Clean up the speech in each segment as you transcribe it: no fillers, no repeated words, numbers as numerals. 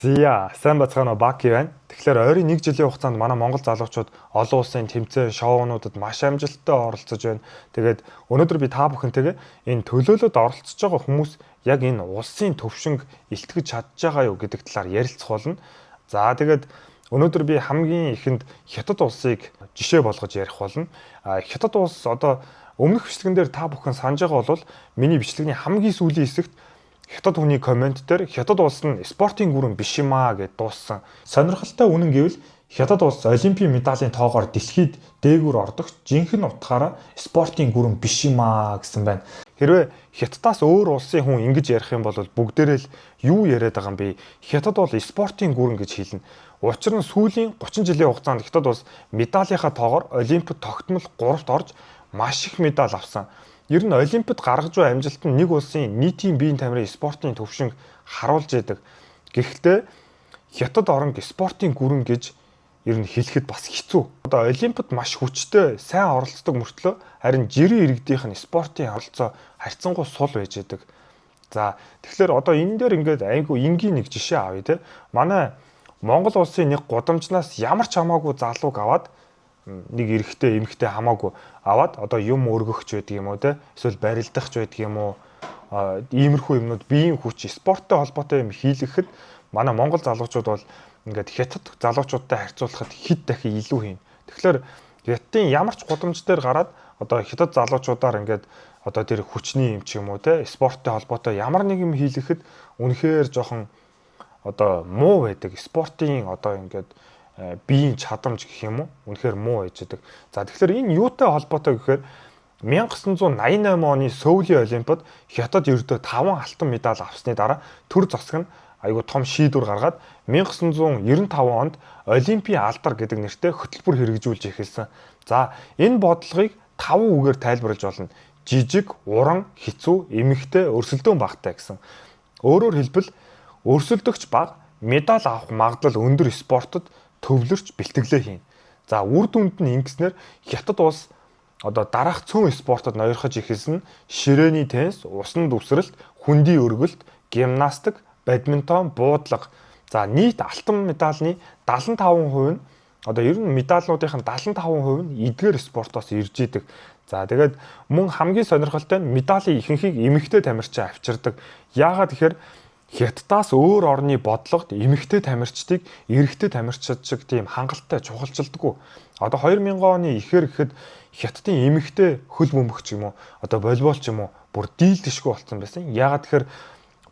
Зя, сайн бацгаана Баки байна. Тэгэхээр ойрын 1 жилийн хугацаанд манай Монгол залуучууд олон улсын тэмцээн, шоунуудад маш амжилттай оролцож байна. Тэгээд өнөөдөр би та бүхэнтэйгээ энэ төлөөлөлд оролцож байгаа хүмүүс яг энэ улсын төвшинг илтгэж чадж байгаа юу гэдэг талаар ярилцах болно. За тэгээд өнөөдөр би хамгийн ихэнд Хятад улсыг жишээ болгож ярих болно. Хятад улс одоо өмнөх бичлэгэн дээр та бүхэн санаж байгаа бол миний бичлэгний хамгийн сүүлийн хэсэгт Хятад хүний комент дээр Хятад улс нь спортын гүрэн биш юм аа гэд дууссан. Сонирхолтой үнэн гэвэл Хятад улс олимпийн медалийн тоогоор дэлхийд дээгүүр ордог жинхэнэ утгаараа спортын гүрэн биш юм аа гэсэн байна. Хэрвээ Хятадаас өөр улсын хүн ингэж ярих юм бол бүгдээрээ л юу яриад байгаа юм бэ? Хятад бол спортын гүрэн гэж хэлнэ. Учир нь сүүлийн 30 жилийн хугацаанд Хятад улс медалийнхаа тоогоор олимпиад тогтмол 3-т орж маш их медаль авсан. Ер нь олимпиад гаргаж буй амжилт нь нэг улсын нийтийн биеийн тамирын спортын төвшинг харуулж яадаг. Гэхдээ Хятад орнг спортын гүрэн гэж ер нь хэлэхэд бас хэцүү. Одоо олимпиад маш хүчтэй сайн оролцдог мөртлөө харин жирийн иргэдийнх нь спортын оролцоо харьцангуй сул байж яадаг. За тэгэхээр одоо энэ дээр ингээд айгүй энгийн нэг жишээ авъя те. Манай Монгол улсын нэг гудамжнаас ямар ч хамаагүй залууг аваад нэг эрэгтэй эмэгтэй хамаагүй аваад одоо юм өргөхч байдаг юм уу те эсвэл барилдахч байдаг юм уу иймэрхүү юмнууд биеийн хүч спорттой холбоотой юм хийлгэхэд манай Монгол залуучууд бол ингээд Хятад залуучуудтай харьцуулахад хэд дахин илүү хийнэ. Тэгэхээр Хятадын ямар ч гудамж дээр гараад одоо Хятад залуучуудаар ингээд одоо тэр хүчний юм ч юм уу те спорттой холбоотой ямар нэг юм хийлгэхэд үнэхээр жоохон одоо муу байдаг. Спортын одоо ингээд биеийн чадамж гэх юм уу үнэхээр муу байж байгаа. За тэгэхээр энэ юутай холбоотой гэхээр 1988 оны Сөүлийн олимпиад Хятад ердөө 5 алтан медаль авсны дараа төр засаг нь айгүй том шийдвэр гаргаад 1995 онд Олимпийн алдар гэдэг нэртэй хөтөлбөр хэрэгжүүлж эхэлсэн. За энэ бодлогыг 5 үгээр тайлбарлаж болно. Жижиг, уран, хэцүү, эмэгтэй, өрсөлдөөн багтай гэсэн. Өөрөөр хэлбэл өрсөлдөгч баг медаль авах магадлал өндөр спортод төвлөрч бэлтгэлээ хийн. За үр дүнд нь ингэснээр Хятад улс одоо дараах цөөн спортод ноёрхож эхэлсэн ширээний теннис, усанд үсрэлт, хүндий өргөлт, гимнастик, бадминтон, буудлага. За нийт алтан медалийн 75% нь одоо ер нь медалнуудын 75% нь эдгээр спортоос ирж идэг. За тэгээд мөн хамгийн сонирхолтой нь медалийн ихэнхийг эмэгтэй тамирчин авчирдаг. Яагаад тэгэхээр Хятадаас өөр орны бодлогод эмэгтэй тамирчдыг эрэгтэй тамирчид шиг тийм хангалттай чухалчилдаггүй. Одоо 2000 оны ихэр гэхэд Хятадын эмэгтэй хөл бөмбөгч юм уу, одоо волейбол ч юм уу бүр дийлдэшгүй болсон байсан. Яагаад тэгэхээр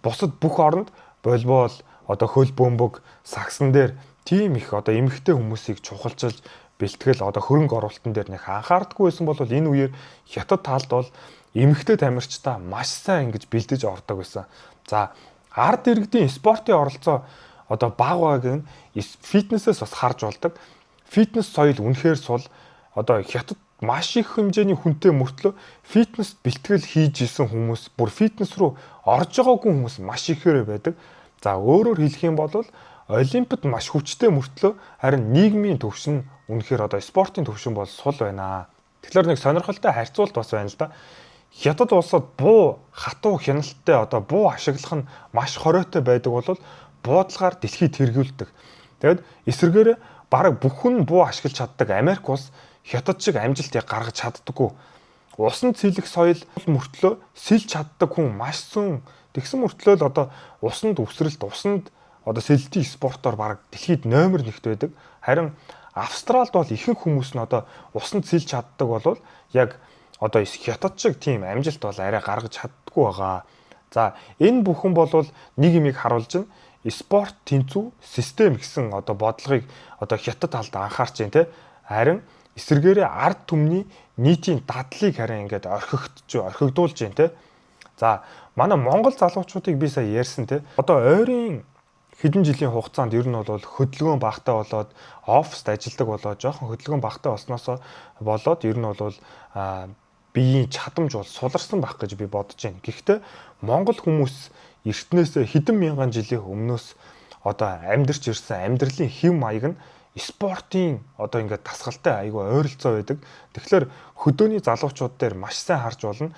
бусад бүх оронд волейбол, одоо хөл бөмбөг, сагсан дээр тийм их одоо эмэгтэй хүмүүсийг чухалчилж бэлтгэл одоо хөрөнгө оруулалтын дээр нэг анхаардаггүй байсан бол энэ үеэр Хятад талд бол эмэгтэй тамирчдаа маш сайн ингэж бэлдэж ордог байсан. За ард иргэдийн спортын оролцоо одоо бага байгааг нь фитнесээс бас харж болдог. Фитнес соёл үнэхээр сул. Одоо Хятад маш их хэмжээний хүнтэй мөртлөө фитнес бэлтгэл хийж исэн хүмүүс бүр фитнес рүү орж байгаагүй хүмүүс маш ихээр байдаг. За өөрөөр хэлэх юм бол олимпиад маш хүчтэй мөртлөө харин нийгмийн төвшин үнэхээр одоо спортын төвшин бол сул байна. Тэгэхээр нэг сонирхолтой харьцуулт бас байна л да. Хятад улсад буу хатуу хяналттай одоо буу ашиглах нь маш хориотой байдаг бол буудлагаар дэлхийд тэргүүлдэг. Тэгэд эсвэргээр бараг бүх хүн буу ашиглаж чаддаг Америк улс Хятад шиг амжилтыг гаргаж чаддаггүй. Усанд сэлэх соёл мөртлөө сэлж чаддаг хүн маш зүүн. Тэгсэн мөртлөө л одоо усанд үсрэлт, усанд одоо сэлтийн спортоор бараг дэлхийд номер 1-т байдаг. Харин Австралид бол ихэнх хүмүүс нь одоо усанд сэлж чаддаг бол яг одоо Хятад шиг тийм амжилт бол арай гаргаж чаддаггүй байгаа. За энэ бүхэн бол нэг юмыг харуулж байна. Спорт тэнцүү систем гэсэн одоо бодлогыг одоо Хятад талд анхаарч байна те. Харин эсвэргээрээ ард түмний нийтийн дадлыг харин ингээд орхигдуулж байна те. За манай Монгол залуучуудыг би сая ярьсан те. Одоо ойрын хэдэн жилийн хугацаанд ер нь бол хөдөлгөөн багтаа болоод оффист ажилладаг болоод жоохон хөдөлгөөн багтаа болсноос болоод ер нь бол биеийн чадамж бол суларсан байх гэж би бодож байна. Гэхдээ Монгол хүмүүс эртнээс хэдэн мянган жилийн өмнөөс одоо амьдарч ирсэн амьдралын хэв маяг нь спортын одоо ингээд дасгалтай айгүй ойролцоо байдаг. Тэгэхээр хөдөөний залуучууд дээр маш сайн харж болно.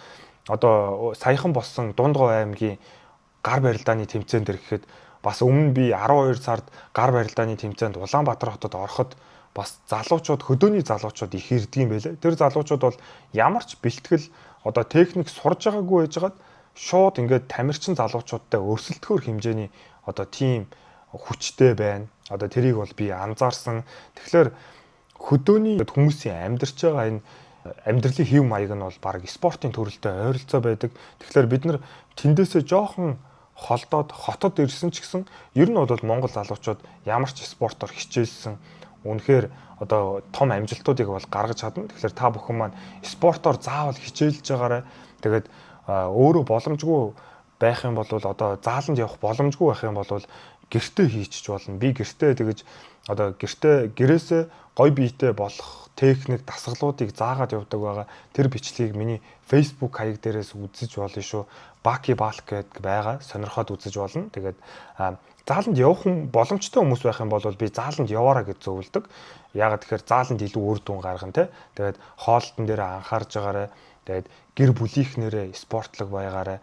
Одоо саяхан болсон Дундгой аймгийн гар барилдааны тэмцээн дээр гэхэд бас өмнө би 12 сард гар барилдааны тэмцээнд Улаанбаатар хотод ороход бас залуучууд хөдөөний залуучууд их ирдэг юм байлээ. Тэр залуучууд бол ямар ч бэлтгэл одоо техник сурж байгаагүй байжгаад шууд ингээд тамирчин залуучуудтай өрсөлдөхөр хэмжээний одоо тим хүчтэй байна. Одоо тэрийг бол би анзаарсан. Тэгэхээр хөдөөний хүмүүсийн амьдарч байгаа энэ амьдралын хэв маяг нь бол баг спортын төрөлтэй ойролцоо байдаг. Тэгэхээр бид нар тэндээсээ жоохон холдоод хотод ирсэн ч гэсэн ер нь бол Монгол залуучууд ямар ч спортоор хичээлсэн үнэхээр одоо том амжилтуудыг бол гаргаж чадна. Тэгэхээр та бүхэн маань спортоор заавал хичээлж байгаарай. Тэгээд өөрөө боломжгүй байх юм бол одоо зааланд явах боломжгүй байх юм бол гэртээ хийчих болно. Би гэртээ тэгэж одоо гэрээсээ гой биетэй болох техник дасгалуудыг заагаад явдаг байгаа. Тэр бичлэгийг миний Facebook хаяг дээрээс үзэж болно шүү. Баки Балк гэдэг байгаа. Сонирхоод үзэж болно. Тэгээд зааланд явах боломжтой хүмүүс байх юм бол би зааланд яваараа гэж зөвлөдөг. Яагаад тэгэхээр зааланд илүү үр дүн гаргана те. Тэгээд хоолтон дээр анхаарж байгаарай. Тэгээд гэр бүлийнхнэрээ спортлог байгаарай.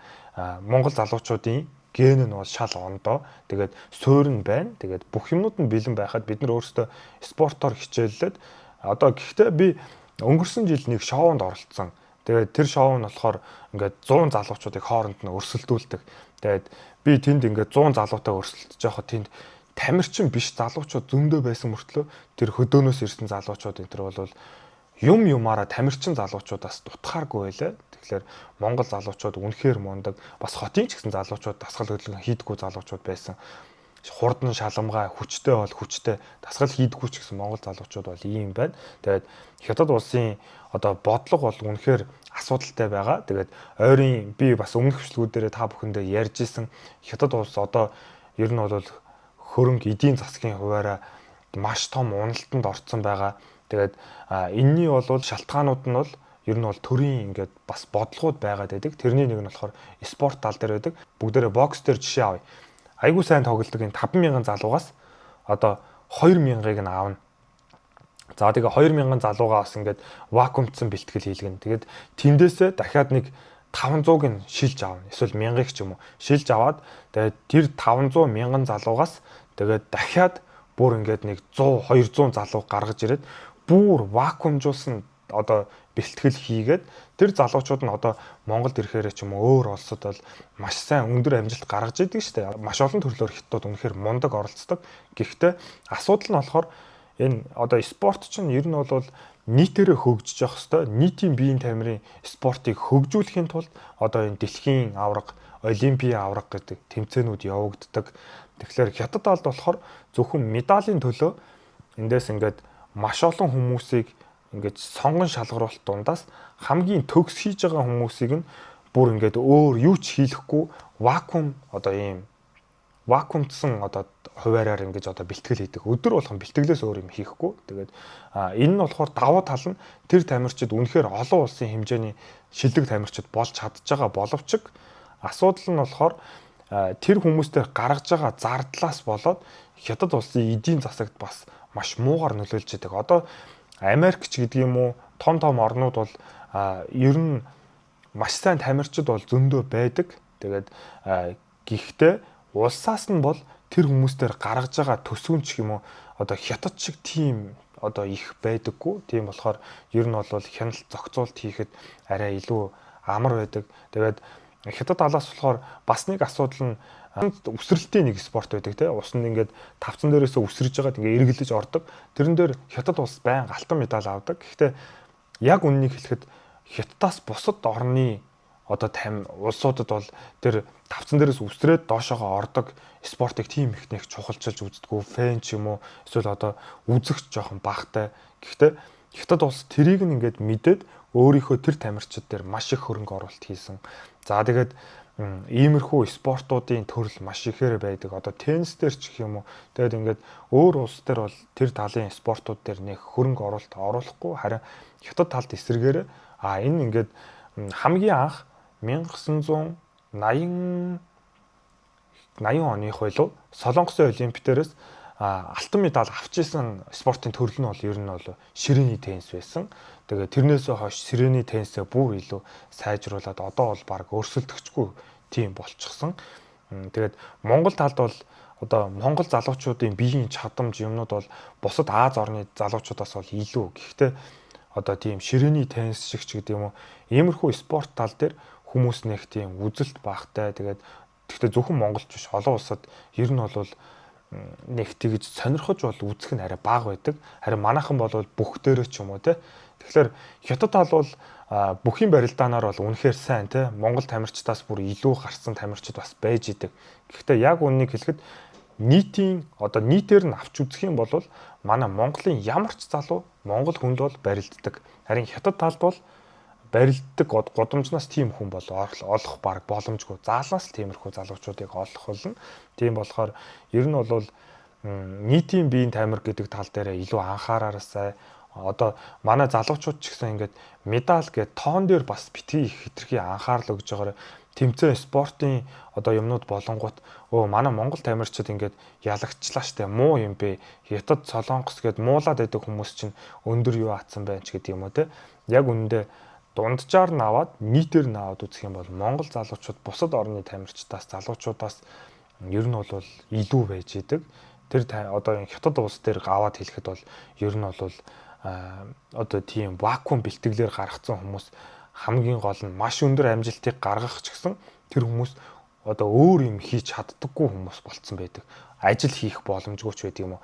Монгол залуучуудын ген нь бол шал ондоо. Тэгээд суурь нь байна. Тэгээд бүх юмнууд нь бэлэн байхад бид нар өөрсдөө спортоор хичээллээд одоо гэхдээ би өнгөрсөн жил нэг шоунд оролцсон. Тэгээд тэр шоу нь болохоор ингээд 100 залуучуудыг хооронд нь өрсөлдүүлдэг. Тэгээд би тэнд ингээд 100 залуутай өрсөлдөж байхад тэнд тамирчин биш залуучууд зөндөө байсан мөртлөө тэр хөдөөнөөс ирсэн залуучууд энэ төр бол юмараа тамирчин залуучуудаас дутхааргүй байлаа. Тэгэхээр Монгол залуучууд үнэхээр мундаг. Бас хотын ч гэсэн залуучууд дасгал хөдөлгөөн хийдэггүй залуучууд байсан. Хурдан шаламгай хүчтэй бол хүчтэй дасгал хийдэггүй ч гэсэн Монгол залуучууд бол ийм байна. Тэгээд Хятад улсын одоо бодлого бол үнэхээр асуудалтай байгаа. Тэгээд ойрын би бас өмнөх хөшлгүүдээр та бүхэндээ ярьж исэн Хятад улс одоо ер нь бол хөрөнгө эдийн засгийн хуваараа маш том уналтанд орцсон байгаа. Тэгээд энэний бол шалтгаанууд нь бол ер нь бол төрийн ингээд бас бодлогууд байгаад байдаг. Тэрний нэг нь болохоор спорт тал дээр байдаг. Бүгдээрээ бокс дээр жишээ авъя. Айгуу сайн тоглодог энэ 5,000 залуугаас одоо 2,000-ыг нь аавна. За тэгээ 2,000 залуугаа бас ингээд вакуумдсан бэлтгэл хийлгэн. Тэгээд тэндээсээ дахиад нэг 500-ыг нь шилж аавна. Эсвэл 1000-ыг ч юм уу шилж аваад тэгээд тэр 500,000 залуугаас тэгээд дахиад бүр ингээд нэг 100 200 залуу гаргаж ирээд бүр вакуумжуулсан одоо бэлтгэл хийгээд тэр залуучууд нь одоо Монголд ирэхээр ч юм уу өөр улсад бол маш сайн өндөр амжилт гаргаж идэг шүү дээ. Маш олон төрлөөр хятад үнэхээр мундаг оролцдог. Гэхдээ асуудал нь болохоор энэ одоо спорт чинь ер нь бол нийтээрээ хөгжиж явах хэвээр нийтийн биеийн тамирын спортыг хөгжүүлэхийн тулд одоо энэ дэлхийн аварга, олимпийн аварга гэдэг тэмцээнүүд явагддаг. Тэгэхээр хятад алд болохоор зөвхөн медалийн төлөө эндээс ингээд маш олон хүмүүсийг ингээд сонгон шалгаруулалт дундаас хамгийн төгс хийж байгаа хүмүүсийг нь бүр ингээд өөр юу ч хийхгүй вакуум одоо ийм вакуумдсан одоо хуваараар ингэж одоо бэлтгэл хийдэг. Өдөр болгон бэлтгэлээс өөр юм хийхгүй. Тэгээд энэ нь болохоор давуу тал нь тэр тамирчид үнэхээр олон улсын хэмжээний шилдэг тамирчид болж чадж байгаа боловч асуудал нь болохоор тэр хүмүүстээр гаргаж байгаа зардлаас болоод Хятад улсын эдийн засагт бас маш муугар нөлөөлж байгаа. Одоо Америкч гэдэг юм уу том орнууд бол ер нь маш сайн тамирчид бол зөндөө байдаг. Тэгээд гэхдээ улсаас нь бол тэр хүмүүстээр гаргаж байгаа төсвөн ч юм уу одоо Хятад шиг тийм одоо их байдаггүй. Тийм болохоор ер нь бол хяналт зохицуулт хийхэд арай илүү амар байдаг. Тэгээд Хятад талаас болохоор бас нэг асуудал нь үсрэлтийн нэг спорт байдаг тийм усанд ингээд тавцан дээрээс үсрэж байгаад ингээд эргэлдэж ордог. Тэрэн дээр Хятад улс байн алтан медаль авдаг. Гэхдээ яг үннийг хэлэхэд Хятадаас бусад орны одоо улсуудад бол тэр тавцан дээрээс үсрээд доошоогоо ордог спортыг тийм их нэг чухалчилж үздэггүй фэн ч юм уу эсвэл одоо үзэгч жоохон багтай. Гэхдээ Хятад улс тэрийг нь ингээд мэдээд өөрийнхөө тэр тамирчид дээр маш их хөрөнгө оруулалт хийсэн. За тэгээд иймэрхүү спортуудын төрөл маш ихээр байдаг. Одоо теннис дээр ч гэх юм уу. Тэгээд ингээд өөр улс дээр бол тэр талын спортууд дээр нэг хөрөнгө оруулалт оруулахгүй харин Хятад талд эсрэгээр энэ ингээд хамгийн анх 1980 оных байлуу Солонгосын олимпиад дээрээс алтан медаль авчихсан спортын төрөл нь бол ер нь бол ширээний теннис байсан. Тэгээд тэрнээсээ хойш ширээний теннисээ бүр илүү сайжруулад одоо бол баг өрсөлдөгчгүй тийм болчихсон. Тэгээд Монгол талд бол одоо Монгол залуучуудын биеийн чадамж юмнууд бол бусад Аз орны залуучуудаас бол илүү. Гэхдээ одоо тийм ширээний теннис шиг ч гэдэг юм уу, иймэрхүү спорт тал дээр хүмүүс нэг тийм үзэлт багтай. Тэгээд гэхдээ зөвхөн монголч биш, олон улсад ер нь бол нэг тэгж сонирхож бол үзэх нь арай бага байдаг. Харин манайхан бол бүх дээрээ ч юм уу те. Тэгэхээр хятад тал бол бүхийн барилдаанаар бол үнэхээр сайн те. Монгол тамирчдаас бүр илүү гарсан тамирчид бас байж идэг. Гэхдээ яг үннийг хэлэхэд нийтийн одоо нийтээр нь авч үзэх юм бол манай Монголын ямар ч залуу монгол хүнд бол барилддаг. Харин хятад талд бол барилддаг годамжнаас тийм хүн бол олох баг боломжгүй. Заалнаас тиймэрхүү залуучуудыг олох болно. Тийм болохоор ер нь бол нийтийн биеийн тамир гэдэг тал дээр илүү анхаараарай. Одоо манай залуучууд ч гэсэн ингээд медаль гэдэг тоон дээр бас битгий их хэтэрхий анхаарал өгж байгаарай. Тэмцээн спортын одоо юмнууд болонгууд манай монгол тамирчид ингээд ялагчлаа штэ муу юм бэ. Хятад солонгос гээд муулаад байдаг хүмүүс чинь өндөр юу атсан байх ч гэдэг юм уу те. Яг үүндээ дунджаар нь аваад нийтээр нь аваад үзэх юм бол монгол залуучууд бусад орны тамирчдаас залуучуудаас ер нь бол илүү байж идэг. Тэр одоо хятад улс дээр аваад хэлэхэд бол ер нь бол одоо тийм вакуум бэлтгэлээр гаргацсан хүмүүс хамгийн гол нь маш өндөр амжилтыг гаргах ч гэсэн тэр хүмүүс одоо өөр юм хийж чаддаггүй хүмүүс болцсон байдаг. Ажил хийх боломжгүй ч байдаг юм уу.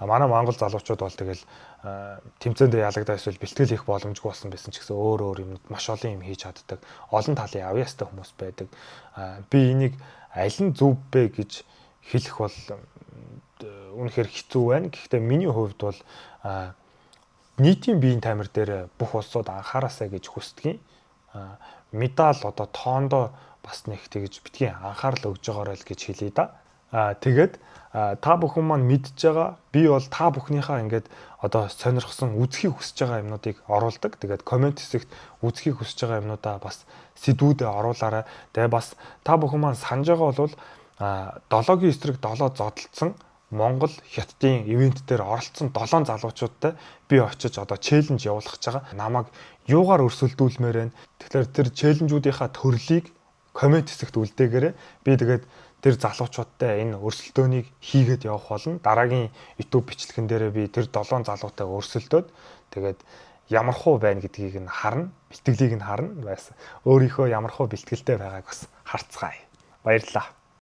Манай монгол залуучууд бол тэгэл тэмцээндээ ялагдаа эсвэл бэлтгэл хийх боломжгүй болсон байсан ч гэсэн өөр юмнууд маш олон юм хийж чаддаг. Олон талын авьяастай хүмүүс байдаг. Би энийг аль нь зөв бэ гэж хэлэх бол үнэхээр хэцүү байна. Гэхдээ миний хувьд бол нийтийн биеийн тамир дээр бүх улсууд анхаараасай гэж хүсдэг. Медаль одоо тоондоо бас нэг тэгж битгий анхаарал өгж байгаарай л гэж хэлье да. Тэгээд та бүхэн маань мэдж байгаа би бол та бүхнийхээ ингээд одоо сонирхсон үзхийг хүсэж байгаа юмнуудыг оруулдаг. Тэгээд комент хэсэгт үзхийг хүсэж байгаа юмнуудаа бас сэдвүүдэд оруулаарай. Тэгээд бас та бүхэн маань санаж байгаа бол 7-гийн эсрэг 7 зодтолцсон Монгол хятадын ивент дээр оролцсон 7 залуучуудтай би очиж одоо челленж явуулах гэж байгаа. Намайг юугаар өрсөлдүүлмээр байна. Тэгэхээр тэр челленжүүдийнхаа төрлийг комент хэсэгт үлдээгээрэй. Би тэгээд тэр залуучуудтай энэ өрсөлдөөнийг хийгээд явах болно. Дараагийн YouTube бичлэгэн дээрээ би тэр 7 залуутай өрсөлдөөд тэгээд ямар хуу байна гэдгийг нь харна, бэлтгэлийг нь харна байсан. Өөрийнхөө ямар хуу бэлтгэлтэй байгааг бас харцгаая. Баярлалаа.